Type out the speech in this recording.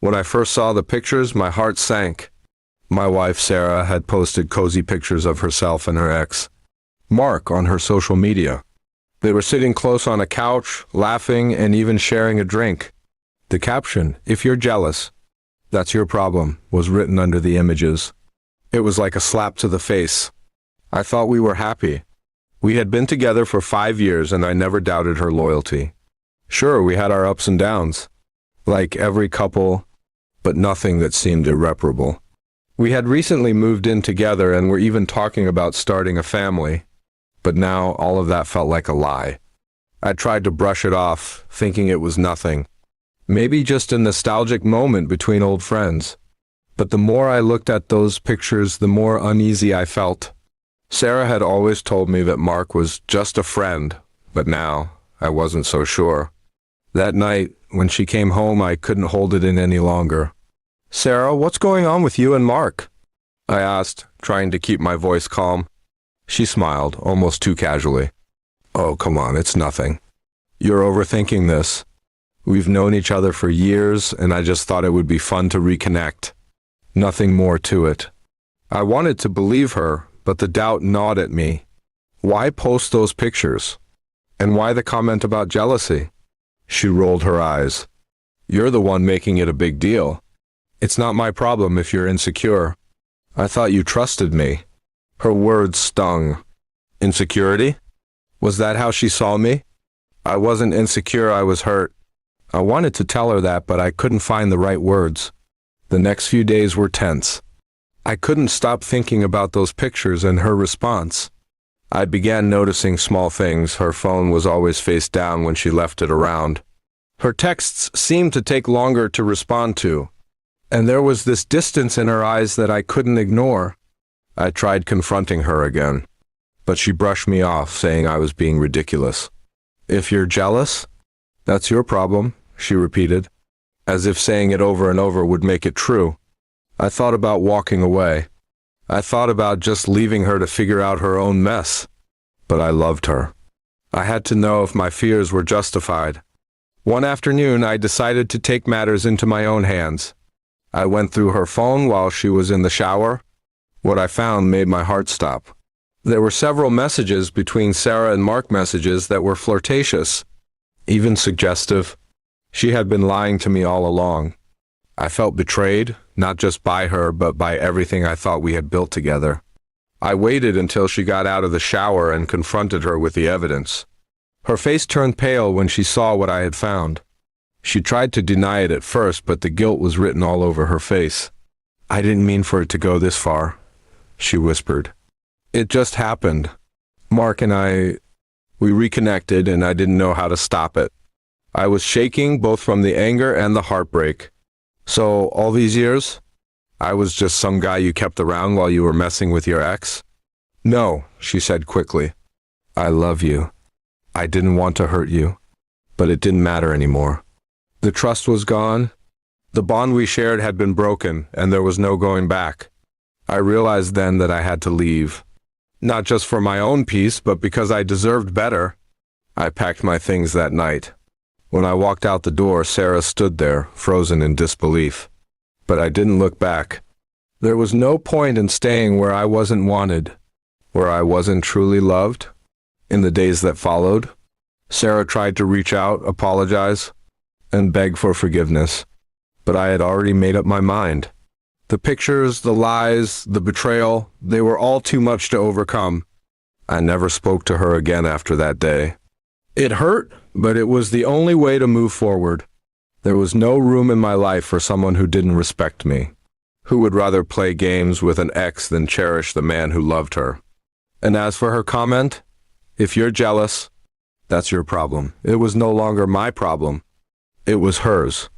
When I first saw the pictures, my heart sank. My wife, Sarah, had posted cozy pictures of herself and her ex, Mark, on her social media. They were sitting close on a couch, laughing, and even sharing a drink. The caption, "If you're jealous, that's your problem," was written under the images. It was like a slap to the face. I thought we were happy. We had been together for 5 years, and I never doubted her loyalty. Sure, we had our ups and downs, like every couple, but nothing that seemed irreparable. We had recently moved in together and were even talking about starting a family, but now all of that felt like a lie. I tried to brush it off, thinking it was nothing. Maybe just a nostalgic moment between old friends. But the more I looked at those pictures, the more uneasy I felt. Sarah had always told me that Mark was just a friend, but now I wasn't so sure. That night, when she came home, I couldn't hold it in any longer. "Sarah, what's going on with you and Mark?" I asked, trying to keep my voice calm. She smiled, almost too casually. "Oh, come on, it's nothing. You're overthinking this. We've known each other for years, and I just thought it would be fun to reconnect. Nothing more to it." I wanted to believe her, but the doubt gnawed at me. Why post those pictures? And why the comment about jealousy? She rolled her eyes. "You're the one making it a big deal. It's not my problem if you're insecure. I thought you trusted me." Her words stung. Insecurity? Was that how she saw me? I wasn't insecure, I was hurt. I wanted to tell her that, but I couldn't find the right words. The next few days were tense. I couldn't stop thinking about those pictures and her response. I began noticing small things. Her phone was always face down when she left it around. Her texts seemed to take longer to respond to, and there was this distance in her eyes that I couldn't ignore. I tried confronting her again, but she brushed me off, saying I was being ridiculous. "If you're jealous, that's your problem," she repeated, as if saying it over and over would make it true. I thought about walking away. I thought about just leaving her to figure out her own mess. But I loved her. I had to know if my fears were justified. One afternoon, I decided to take matters into my own hands. I went through her phone while she was in the shower. What I found made my heart stop. There were several messages between Sarah and Mark, messages that were flirtatious, even suggestive. She had been lying to me all along. I felt betrayed, not just by her, but by everything I thought we had built together. I waited until she got out of the shower and confronted her with the evidence. Her face turned pale when she saw what I had found. She tried to deny it at first, but the guilt was written all over her face. "I didn't mean for it to go this far," she whispered. "It just happened. Mark and we reconnected, and I didn't know how to stop it. I was shaking both from the anger and the heartbreak. So, all these years, I was just some guy you kept around while you were messing with your ex?" "No," she said quickly. "I love you. I didn't want to hurt you, but it didn't matter anymore. The trust was gone. The bond we shared had been broken, and there was no going back. I realized then that I had to leave. Not just for my own peace, but because I deserved better. I packed my things that night. When I walked out the door, Sarah stood there, frozen in disbelief. But I didn't look back. There was no point in staying where I wasn't wanted, where I wasn't truly loved. In the days that followed, Sarah tried to reach out, apologize, and beg for forgiveness. But I had already made up my mind. The pictures, the lies, the betrayal, they were all too much to overcome. I never spoke to her again after that day. It hurt, but it was the only way to move forward. There was no room in my life for someone who didn't respect me, who would rather play games with an ex than cherish the man who loved her. And as for her comment, "If you're jealous, that's your problem," it was no longer my problem. It was hers.